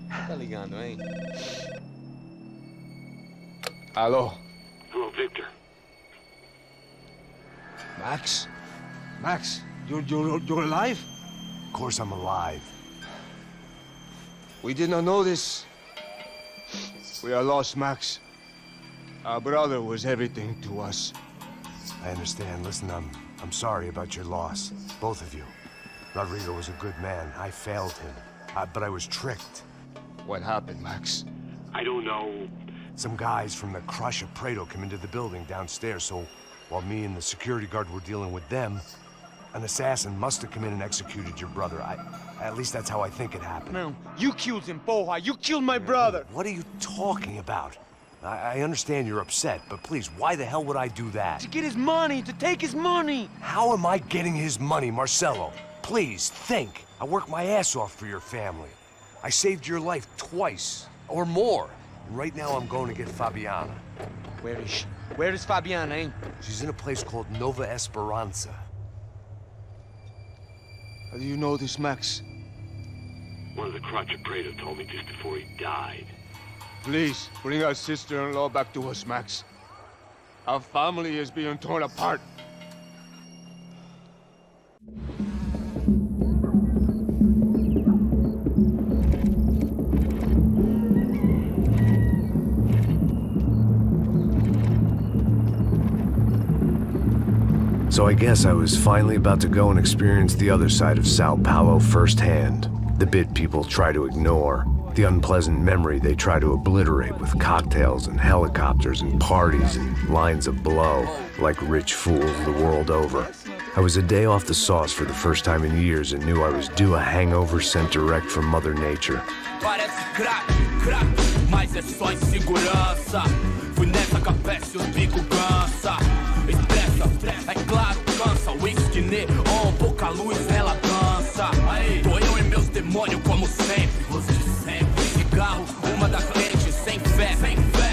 Tá ligando, hein? Alô? Hello, Victor. Max? Max, you're alive? Of course I'm alive. We did not know this. We are lost, Max. Our brother was everything to us. I understand. Listen, I'm sorry about your loss. Both of you. Rodrigo was a good man. I failed him. But I was tricked. What happened, Max? I don't know. Some guys from the Crush of Prado came into the building downstairs, so while me and the security guard were dealing with them, an assassin must have come in and executed your brother. At least that's how I think it happened. No, you killed him, porra. You killed my brother. What are you talking about? I understand you're upset, but please, why the hell would I do that? To get his money, to take his money. How am I getting his money, Marcelo? Please, think. I worked my ass off for your family. I saved your life twice, or more. Right now, I'm going to get Fabiana. Where is she? Where is Fabiana, eh? She's in a place called Nova Esperanza. How do you know this, Max? One of the Crotch of Prado told me just before he died. Please, bring our sister-in-law back to us, Max. Our family is being torn apart. So I guess I was finally about to go and experience the other side of Sao Paulo firsthand. The bit people try to ignore. The unpleasant memory they try to obliterate with cocktails and helicopters and parties and lines of blow, like rich fools the world over. I was a day off the sauce for the first time in years and knew I was due a hangover sent direct from Mother Nature. Parece mas é só insegurança. Fui nessa capeste, os bico cansa. Expressa, é claro, cansa. Whisky, neon, pouca luz, ela dança. Aí, tô eu e meus demônios como sempre. Os de sempre. Cigarro, uma das lentes, sem fé.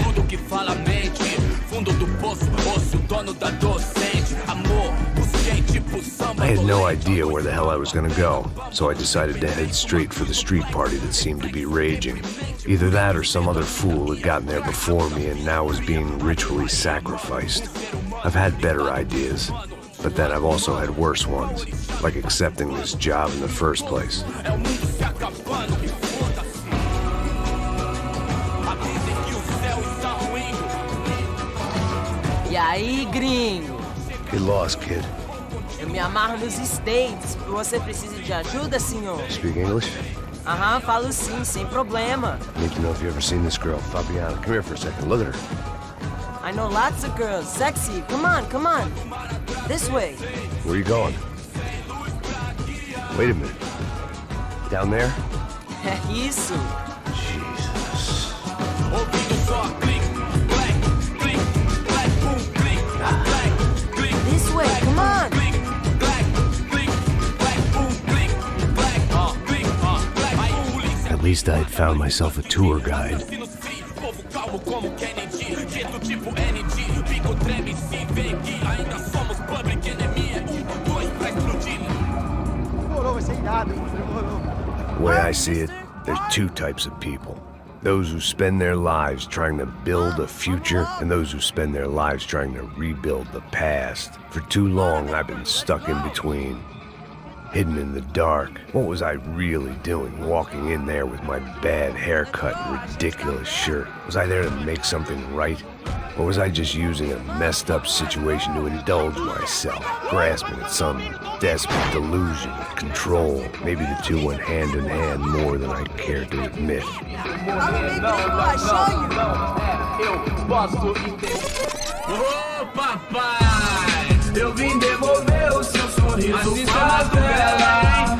Tudo que fala mente. Fundo do poço, osso, dono da docente. Amor, busquei tipo samba. I had no idea where the hell I was gonna go, so I decided to head straight for the street party that seemed to be raging. Either that or some other fool had gotten there before me and now was being ritually sacrificed. I've had better ideas, but then I've also had worse ones, like accepting this job in the first place. E aí, gringo? Get lost, kid. Eu me amarro nos States. Você precisa de ajuda, senhor? Speak English? Aham, falo sim, sem problema. I need to know if you've ever seen this girl, Fabiana. Come here for a second. Look at her. I know lots of girls. Sexy. Come on, come on. This way. Where are you going? Wait a minute. Down there? É isso. Jesus. This way, come on. At least I had found myself a tour guide. The way I see it, there's two types of people. Those who spend their lives trying to build a future, and those who spend their lives trying to rebuild the past. For too long, I've been stuck in between. Hidden in the dark. What was I really doing walking in there with my bad haircut and ridiculous shirt? Was I there to make something right? Or was I just using a messed up situation to indulge myself, grasping at some desperate delusion of control? Maybe the two went hand in hand more than I cared to admit. Ô papai, eu vim devolver o seu sorriso pra tela.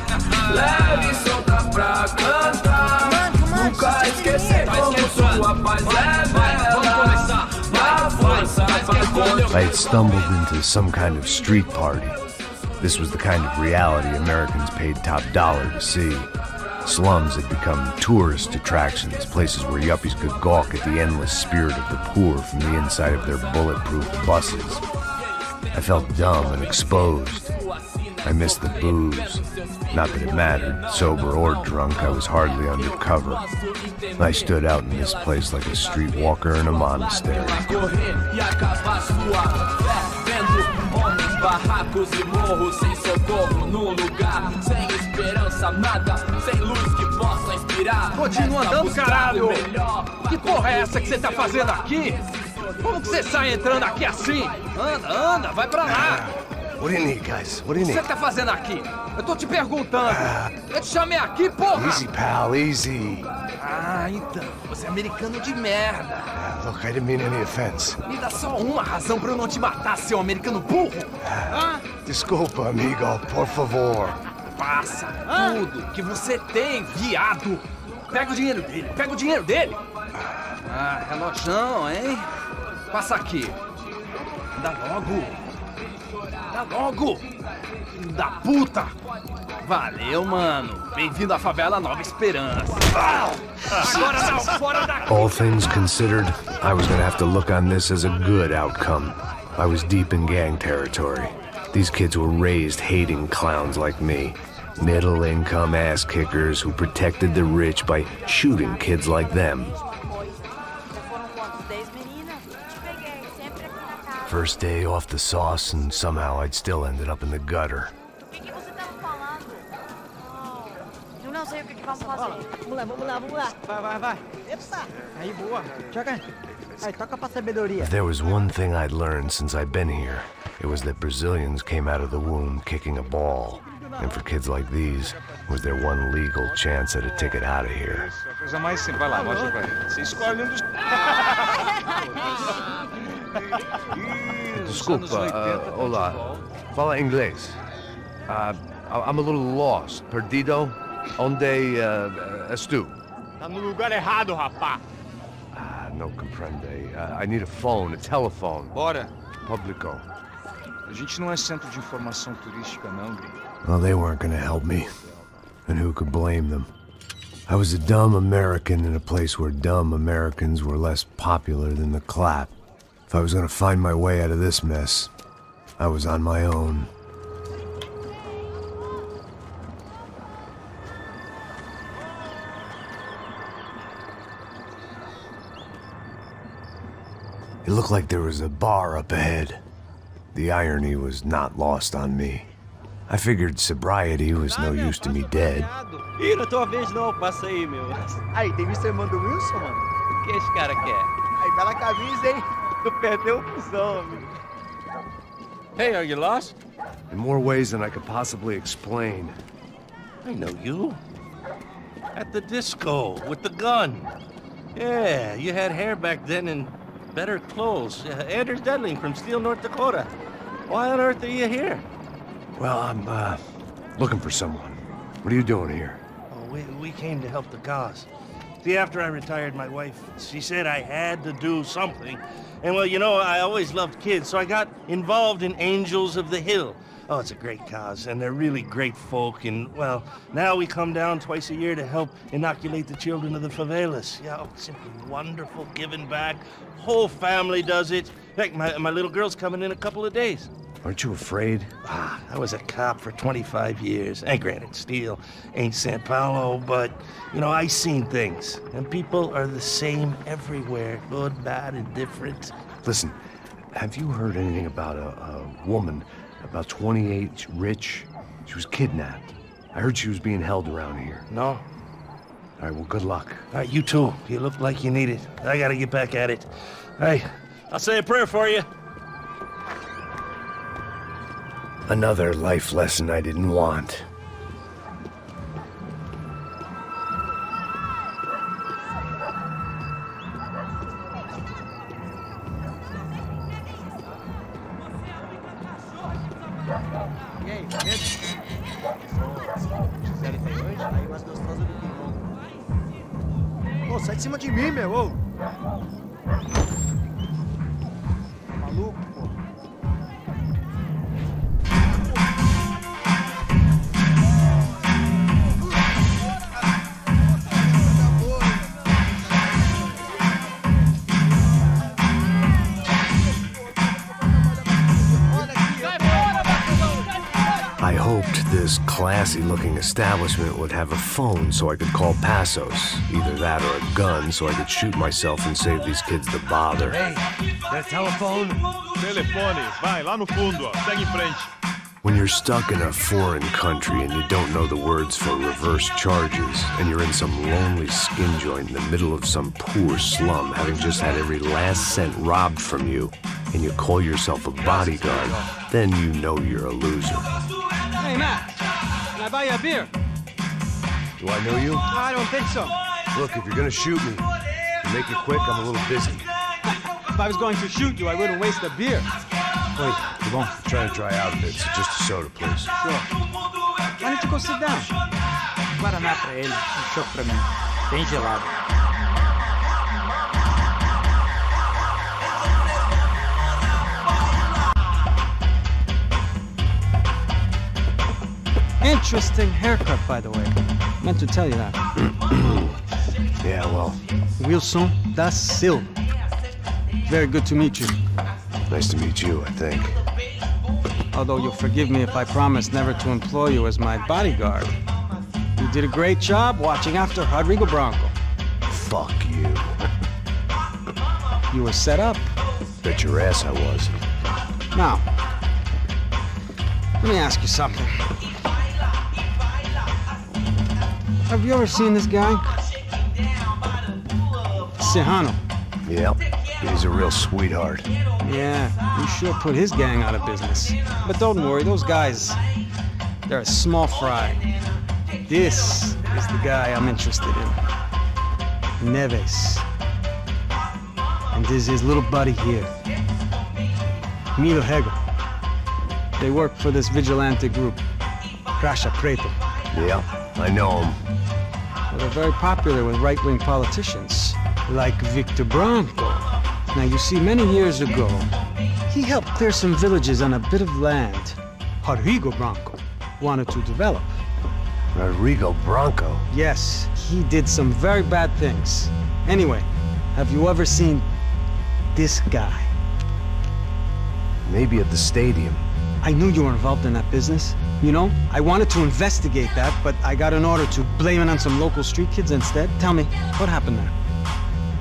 Leve e solta pra cantar. Nunca esquecer como sua paz é bela. Dá força pra continuar. I had stumbled into some kind of street party. This was the kind of reality Americans paid top dollar to see. Slums had become tourist attractions, places where yuppies could gawk at the endless spirit of the poor from the inside of their bulletproof buses. I felt dumb and exposed. I missed the booze. Not that it mattered. Sober or drunk, I was hardly undercover. I stood out in this place like a streetwalker in a monastery. Barracos e morros sem socorro num lugar sem esperança, nada, sem luz que possa inspirar. Continua andando, caralho! Que porra é essa que você tá fazendo aqui? Como que você sai entrando aqui assim? Anda, vai pra lá! What do you need, guys? What do you O que need? você tá fazendo aqui? Eu tô te perguntando. Eu te chamei aqui, porra! Easy, pal, easy. Ah, então. Você é americano de merda. Look, I didn't mean any offense. Me dá só uma razão pra eu não te matar, seu americano burro. Desculpa, amigo, por favor. Passa tudo que você tem, viado. Pega o dinheiro dele, Ah, relojão, hein? Passa aqui. Dá logo. Filho da puta. Valeu, mano. Bem-vindo à favela Nova Esperança. Agora não, fora daqui. All things considered, I was gonna have to look on this as a good outcome. I was deep in gang territory. These kids were raised hating clowns like me. Middle-income ass-kickers who protected the rich by shooting kids like them. First day off the sauce, and somehow I'd still ended up in the gutter. Eu não sei o que vamos fazer. Vamos lá. Vai. Epa! Aí, boa. Joga. Aí, toca pra sabedoria. If there was one thing I'd learned since I'd been here, it was that Brazilians came out of the womb kicking a ball. And for kids like these, was their one legal chance at a ticket out of here. A coisa mais simples. Vai lá, mostra pra ele. Você escolhe dos... Desculpa, olá. Fala inglês. I'm a little lost. Perdido? Onde estou? Tá no lugar errado, rapá. No comprende. I need a phone, a telephone. Bora. Publico. A gente não é centro de informação turística, não, gringo. Well, they weren't gonna help me. And who could blame them? I was a dumb American in a place where dumb Americans were less popular than the clap. If I was gonna find my way out of this mess, I was on my own. It looked like there was a bar up ahead. The irony was not lost on me. I figured sobriety was no use to me dead. Ih, não é tua vez não, passa aí, meu. Aí, tem visto a irmã do Wilson, mano? O que esse cara quer? Aí, bela camisa, hein? Tu perdeu o fusão, amigo. Hey, are you lost? In more ways than I could possibly explain. I know you. At the disco, with the gun. Yeah, you had hair back then and better clothes. Anders Dedling from Steele, North Dakota. Why on earth are you here? Well, I'm, looking for someone. What are you doing here? Oh, we came to help the cause. See, after I retired, my wife, she said I had to do something. And, well, you know, I always loved kids, so I got involved in Angels of the Hill. Oh, it's a great cause, and they're really great folk. And, well, now we come down twice a year to help inoculate the children of the favelas. Yeah, oh, it's simply wonderful, giving back. Whole family does it. In fact, my little girl's coming in a couple of days. Aren't you afraid? I was a cop for 25 years. And granted, Steele ain't San Paulo, but, you know, I seen things. And people are the same everywhere, good, bad, and different. Listen, have you heard anything about a woman, about 28, rich? She was kidnapped. I heard she was being held around here. No? All right, well, good luck. All right, you too. You look like you need it. I gotta get back at it. Hey, I'll say a prayer for you. Another life lesson I didn't want. E aí, medo? Quiserem ter hoje? Aí, mais gostosa do que nunca. Ô, sai de cima de mim, meu, ô! Maluco, pô. I hope this classy-looking establishment would have a phone so I could call Passos. Either that or a gun so I could shoot myself and save these kids the bother. Hey, that telephone? Telefone, vai, lá no fundo, ó. Segue em frente. When you're stuck in a foreign country and you don't know the words for reverse charges, and you're in some lonely skin joint in the middle of some poor slum, having just had every last cent robbed from you, and you call yourself a bodyguard, then you know you're a loser. Hey, Matt, can I buy you a beer? Do I know you? I don't think so. Look, if you're gonna shoot me, to make it quick, I'm a little busy. If I was going to shoot you, I wouldn't waste a beer. Wait, come on. I'm trying to dry out a bit, so just a soda, please. Sure. Why don't you go sit down? Guaraná pra ele, chopp pra mim. Bem gelado. Interesting haircut, by the way. Meant to tell you that. Yeah, well, Wilson da Silva. Very good to meet you. nice to meet you, I think. Although you'll forgive me if I promise never to employ you as my bodyguard. You did a great job watching after Rodrigo Bronco. Fuck you. You were set up. Bet your ass I was. Now, let me ask you something. Have you ever seen this guy? Serrano. Yep, he's a real sweetheart. Yeah, he sure put his gang out of business. But don't worry, those guys, they're a small fry. This is the guy I'm interested in. Neves. And this is his little buddy here. Milo Hegel. They work for this vigilante group, Crasha Preto. Yeah, I know him. Well, they're very popular with right-wing politicians, like Victor Bronco. Now, you see, many years ago, he helped clear some villages on a bit of land Rodrigo Bronco wanted to develop. Rodrigo Bronco? Yes, he did some very bad things. Anyway, have you ever seen this guy? Maybe at the stadium. I knew you were involved in that business. You know, I wanted to investigate that, but I got an order to blame it on some local street kids instead. Tell me, what happened there?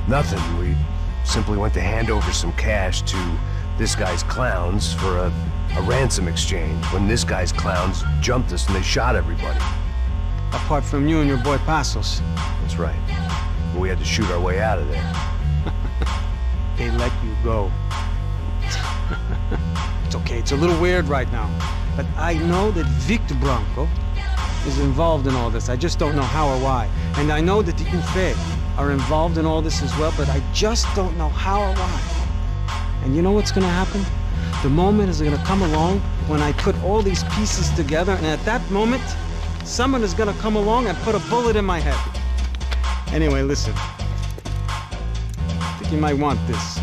Nothing. We simply went to hand over some cash to this guy's clowns for a ransom exchange when this guy's clowns jumped us and they shot everybody. Apart from you and your boy Passos. That's right. But we had to shoot our way out of there. They let you go. It's okay, it's a little weird right now. But I know that Victor Bronco is involved in all this. I just don't know how or why. And I know that the UFE are involved in all this as well, but I just don't know how or why. And you know what's gonna happen? The moment is gonna come along when I put all these pieces together, and at that moment, someone is gonna come along and put a bullet in my head. Anyway, listen. I think you might want this.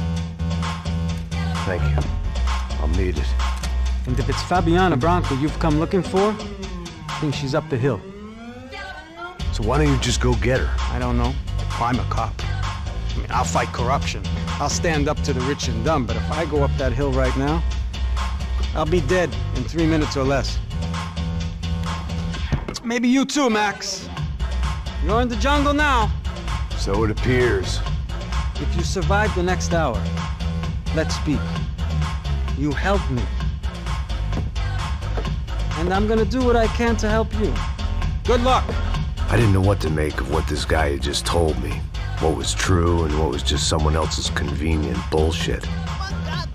Thank you. I'll need it. And if it's Fabiana Bronco you've come looking for, I think she's up the hill. So why don't you just go get her? I don't know. I'm a cop. I mean, I'll fight corruption. I'll stand up to the rich and dumb, but if I go up that hill right now, I'll be dead in 3 minutes or less. Maybe you too, Max. You're in the jungle now. So it appears. If you survive the next hour, let's speak. You help me. And I'm gonna do what I can to help you. Good luck. I didn't know what to make of what this guy had just told me. What was true and what was just someone else's convenient bullshit.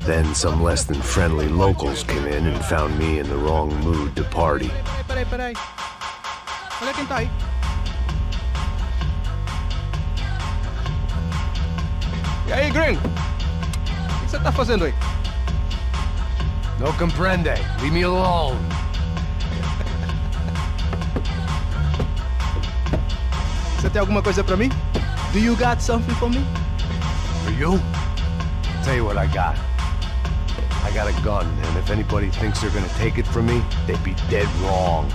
Then some less than friendly locals came in and found me in the wrong mood to party. Peraí. Olha quem tá aí. E aí, gringo? O que você tá fazendo aí? No comprende. Leave me alone. Você tem alguma coisa pra mim? Do you got something for me? For you? Tell you what I got. I got a gun, and if anybody thinks they're gonna take it from me, they'd be dead wrong.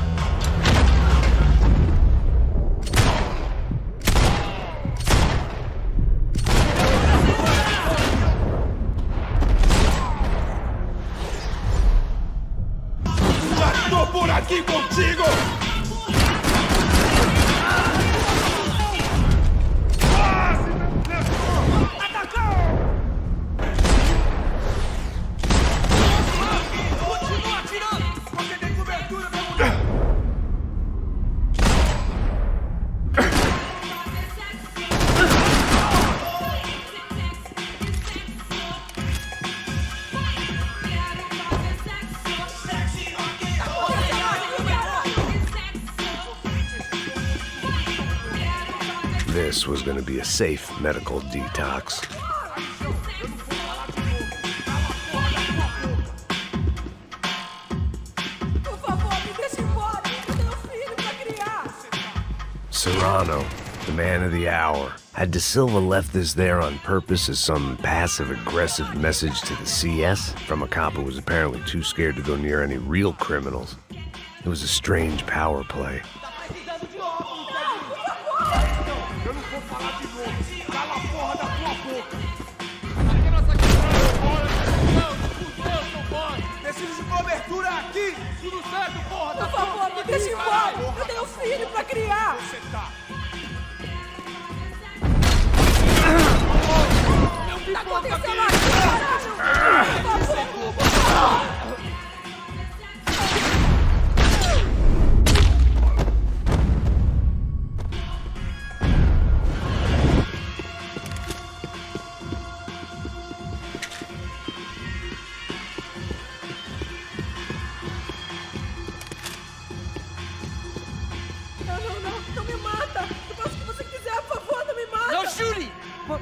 Já estou por aqui contigo! This was going to be a safe medical detox. Serrano, the man of the hour. Had De Silva left this there on purpose as some passive-aggressive message to the CS from a cop who was apparently too scared to go near any real criminals? It was a strange power play. Preciso de cobertura aqui! Tudo certo, porra! Por favor, me deixe embora! Eu tenho filho pra criar! Você tá... O que tá acontecendo aqui, caralho? Por favor!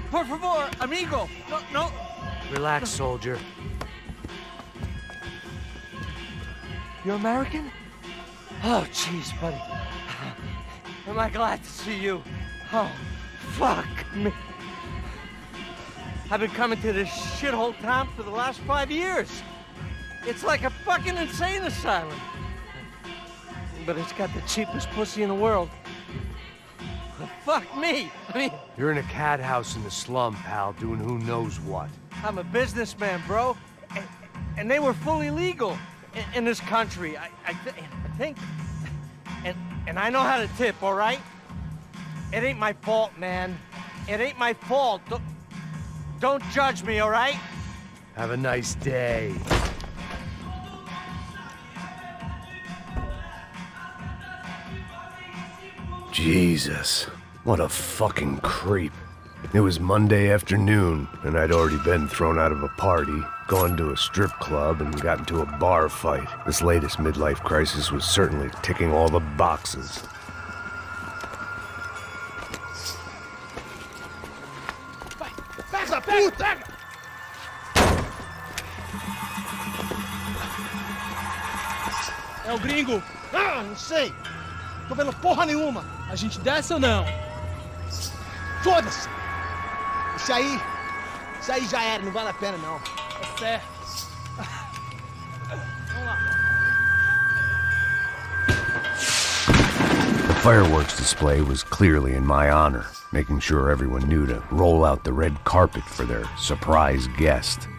Por favor, amigo. No. Relax, soldier. You're American? Oh, jeez, buddy. Am I glad to see you? Oh, fuck me. I've been coming to this shithole town for the last 5 years. It's like a fucking insane asylum. But it's got the cheapest pussy in the world. Fuck me! I mean... You're in a cat house in the slum, pal, doing who knows what. I'm a businessman, bro. And they were fully legal in this country. I think... And I know how to tip, all right? It ain't my fault, man. It ain't my fault. Don't judge me, all right? Have a nice day. Jesus, what a fucking creep. It was Monday afternoon, and I'd already been thrown out of a party, gone to a strip club, and got into a bar fight. This latest midlife crisis was certainly ticking all the boxes. Pega, puta! É o gringo. Ah, não sei. Tô vendo porra nenhuma. A gente desce ou não? Foda-se! Isso aí já era, não vale a pena não. Tá certo. Vamos lá. The fireworks display was clearly in my honor, making sure everyone knew to roll out the red carpet for their surprise guest.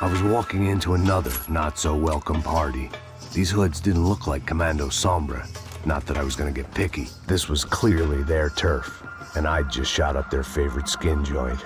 I was walking into another not-so-welcome party. These hoods didn't look like Commando Sombra. Not that I was gonna get picky. This was clearly their turf, and I'd just shot up their favorite skin joint.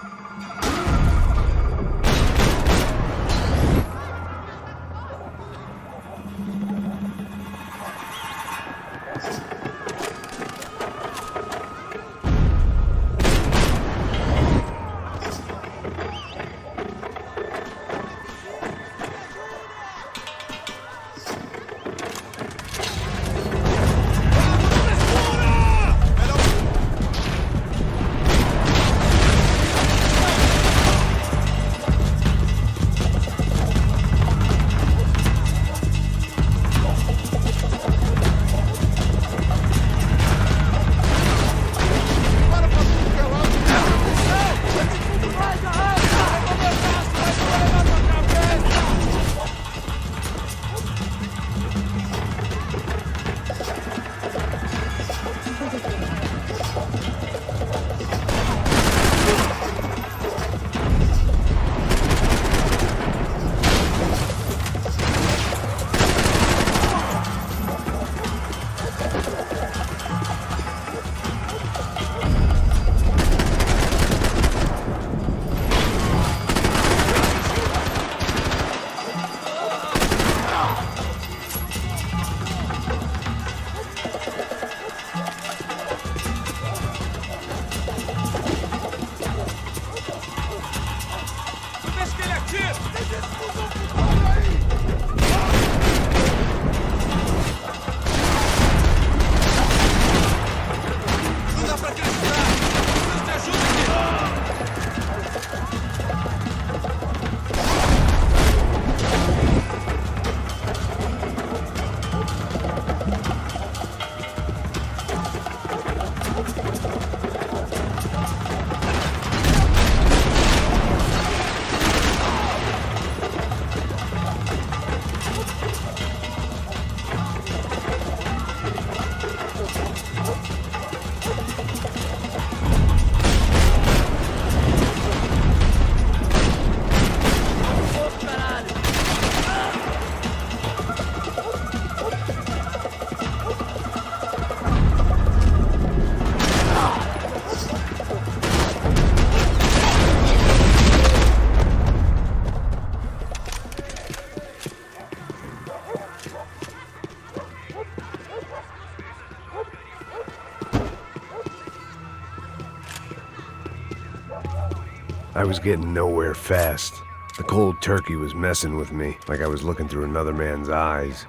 I was getting nowhere fast. The cold turkey was messing with me, like I was looking through another man's eyes.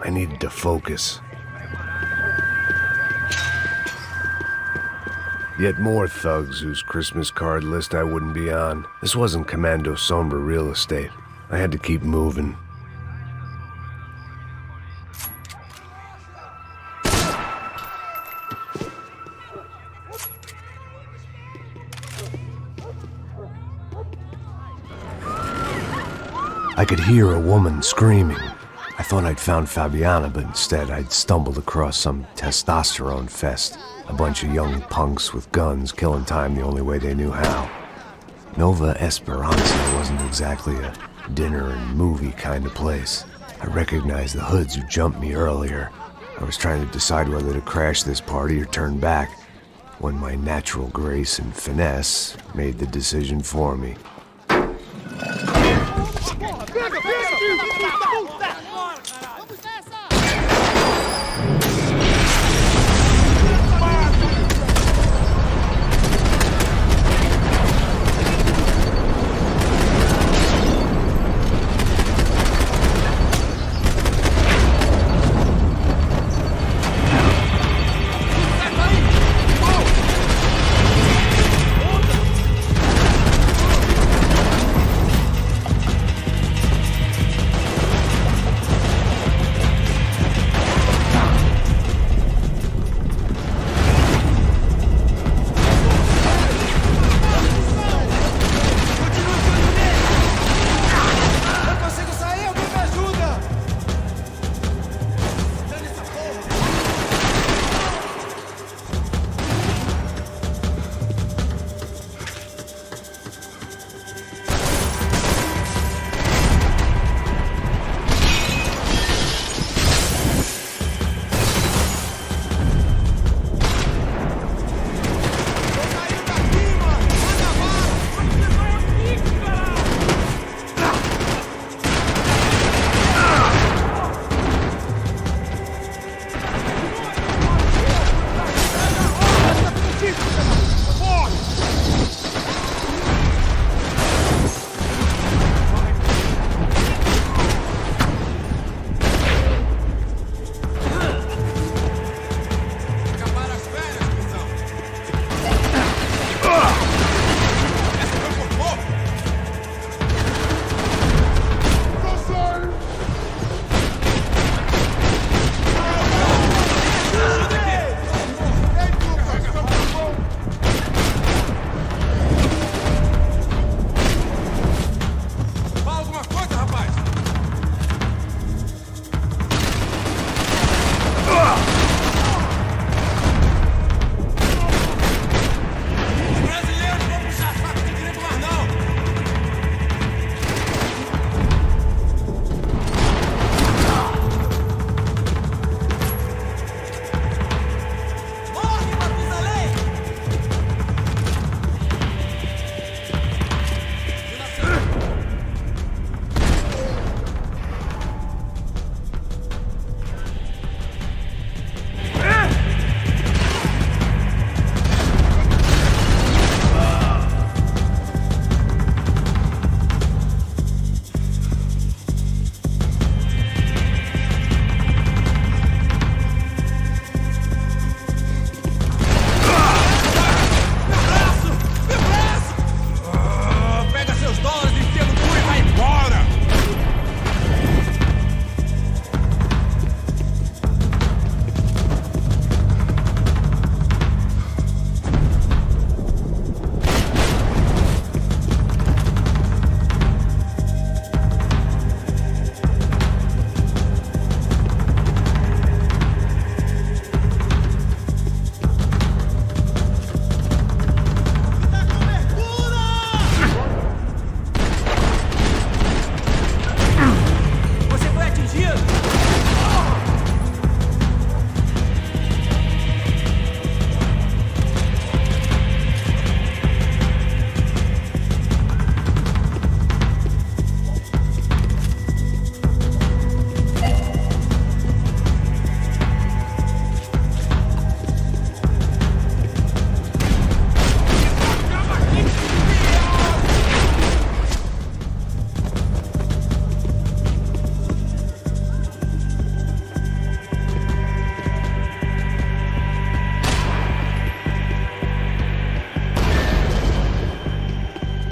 I needed to focus. Yet more thugs whose Christmas card list I wouldn't be on. This wasn't Commando Sombra real estate. I had to keep moving. I could hear a woman screaming. I thought I'd found Fabiana, but instead I'd stumbled across some testosterone fest. A bunch of young punks with guns killing time the only way they knew how. Nova Esperanza wasn't exactly a dinner and movie kind of place. I recognized the hoods who jumped me earlier. I was trying to decide whether to crash this party or turn back, when my natural grace and finesse made the decision for me.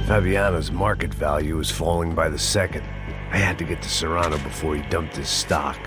Fabiano's market value was falling by the second. I had to get to Serrano before he dumped his stock.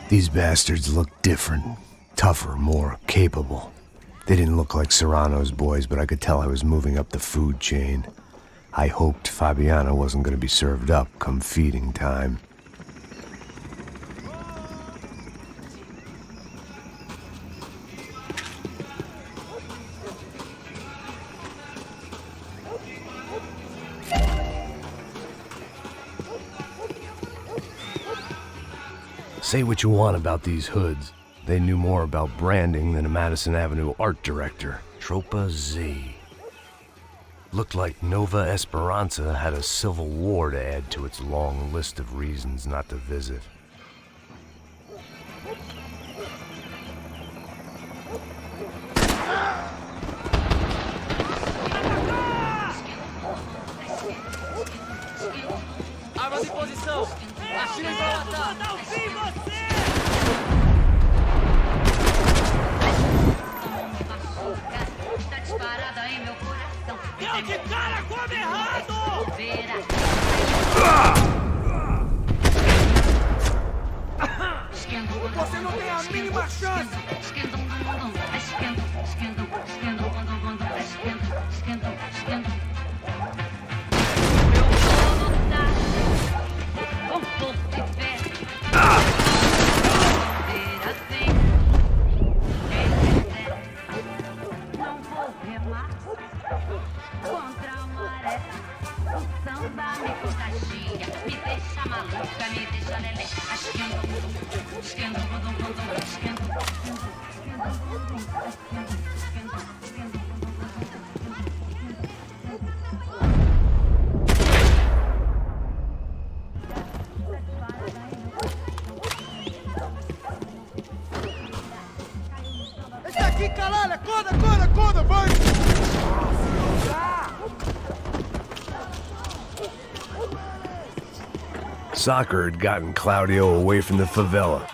These bastards looked different, tougher, more capable. They didn't look like Serrano's boys, but I could tell I was moving up the food chain. I hoped Fabiano wasn't going to be served up come feeding time. Say what you want about these hoods. They knew more about branding than a Madison Avenue art director. Tropa Z. Looked like Nova Esperanza had a civil war to add to its long list of reasons not to visit. Armas em posição! Atira em volta! Tá disparada em meu coração. Deu de cara, come errado! Você não tem a mínima chance! Esse aqui, caralho! Acorda, vai! Soccer had gotten Claudio away from the favela,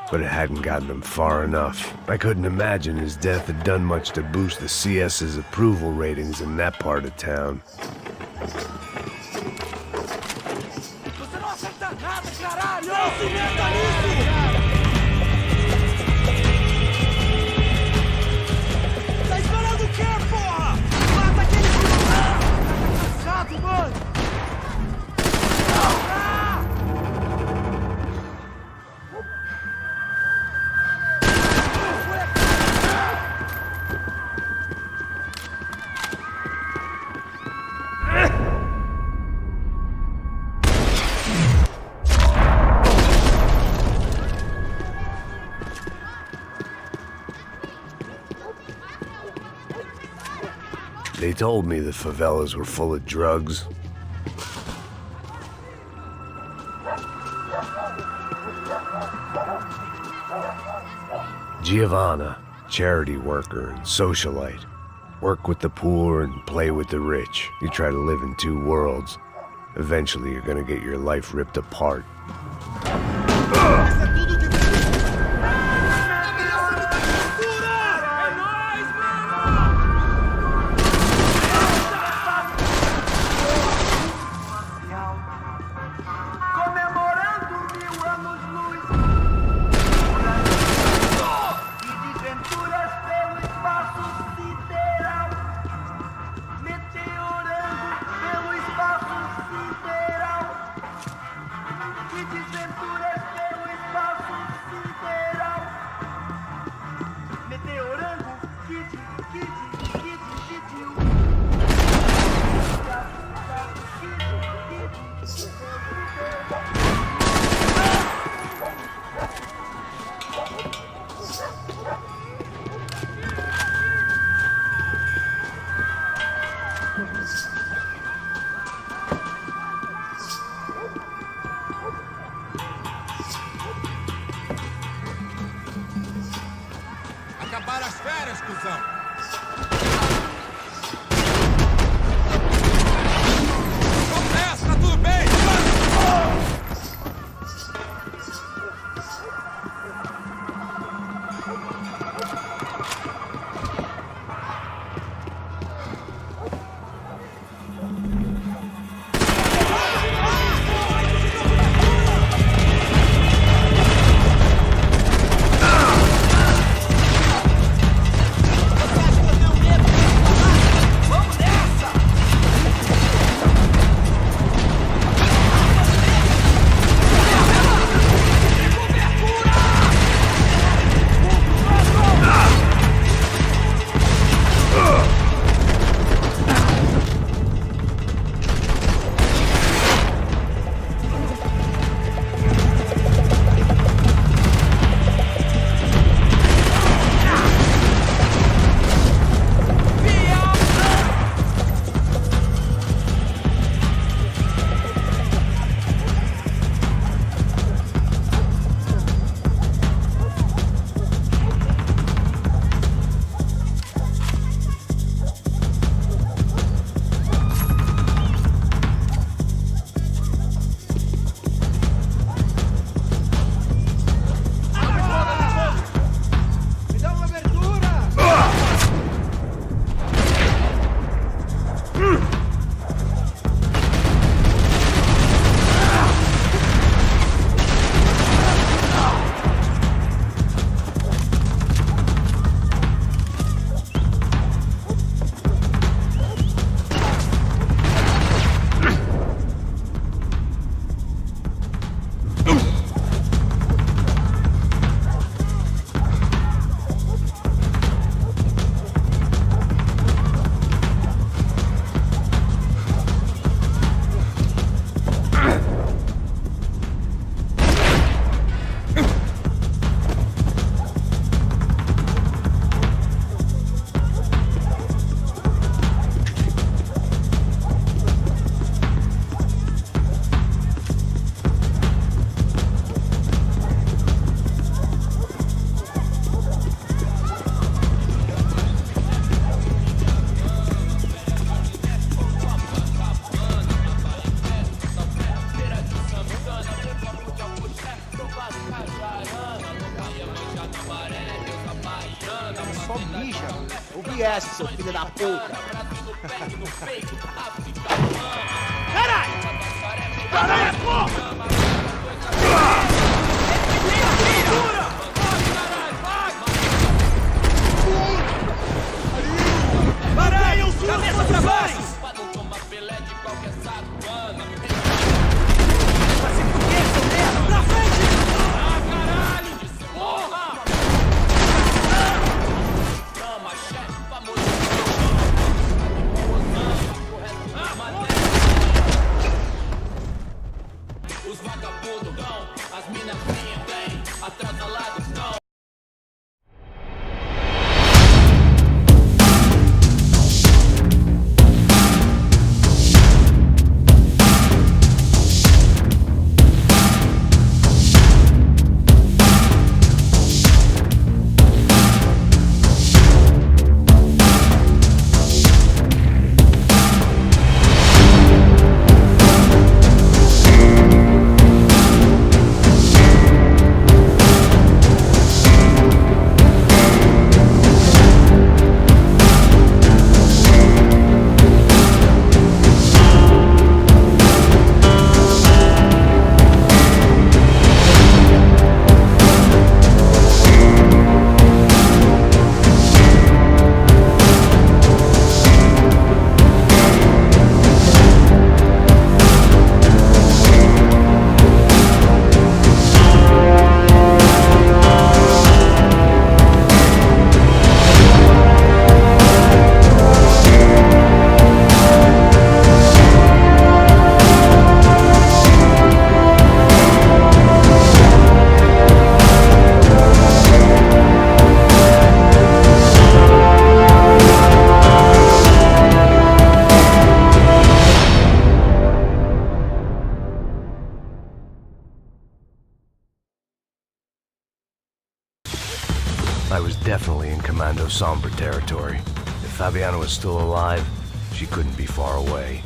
but it hadn't gotten him far enough. I couldn't imagine his death had done much to boost the CS's approval ratings in that part of town. Você não acerta nada, caralho! Não se meta nisso! Tá esperando o quê, porra? Mata aquele filho! Tá chato, mano! They told me the favelas were full of drugs. Giovanna, charity worker and socialite. Work with the poor and play with the rich. You try to live in two worlds. Eventually you're gonna get your life ripped apart. Desventuras pelo espaço tirar as férias, cuzão! Vamos nessa, tá tudo bem? Só mija. Ouvi essa, seu filho da puta. Caralho! Caralho, porra! Parei, eu sou! Cabeça pra baixo! Vai se fuder, seu merda! Pra frente! Ah, caralho! Porra! Os vagabundos vão I was definitely in Commando Sombra territory. If Fabiana was still alive, she couldn't be far away.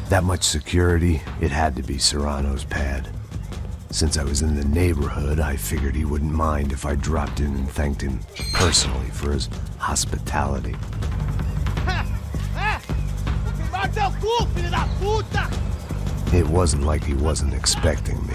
That much security, it had to be Serrano's pad. Since I was in the neighborhood, I figured he wouldn't mind if I dropped in and thanked him personally for his hospitality. It wasn't like he wasn't expecting me.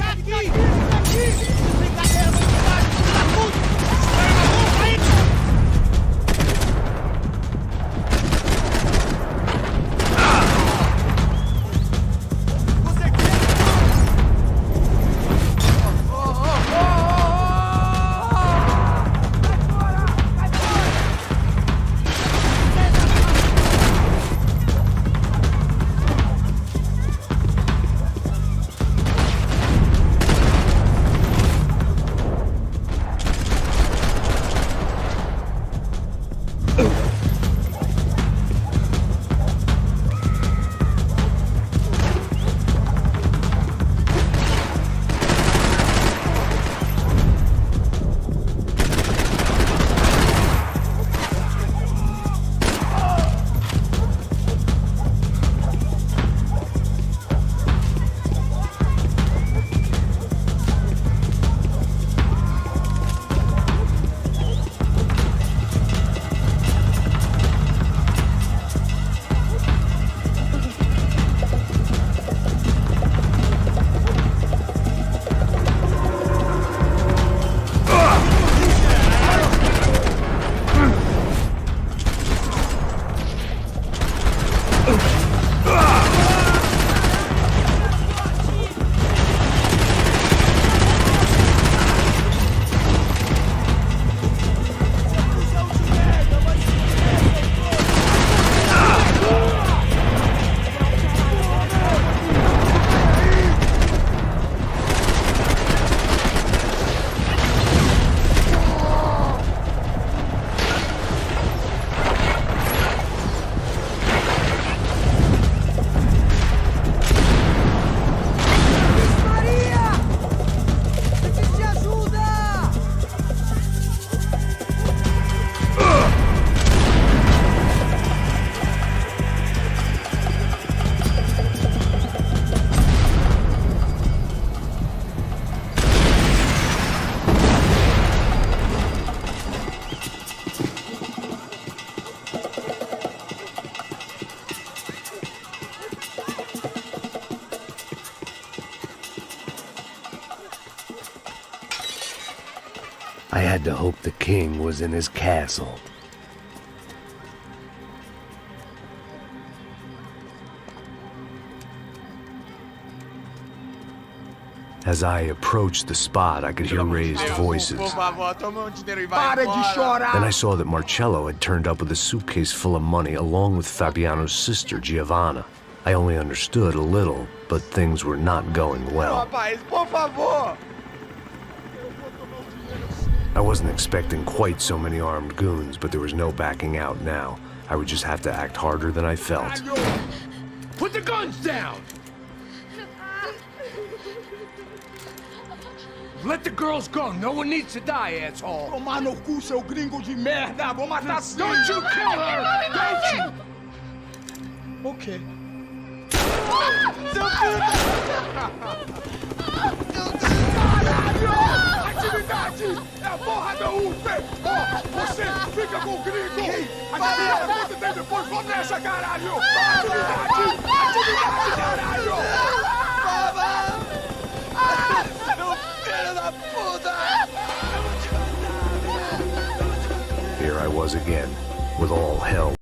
I had to hope the king was in his castle. As I approached the spot, I could hear raised voices. Then I saw that Marcello had turned up with a suitcase full of money along with Fabiano's sister, Giovanna. I only understood a little, but things were not going well. I wasn't expecting quite so many armed goons, but there was no backing out now. I would just have to act harder than I felt. Put the guns down! Let the girls go. No one needs to die, asshole. Tomar no cu, seu gringo de merda. Vou matar sim. Don't you kill her! Don't you? Okay. Seu filho Atividade! É a porra da UFE! Você fica com o gringo! A galera conta tem depois. Vamos nessa, caralho! Atividade! Atividade, caralho! Here I was again, with all hell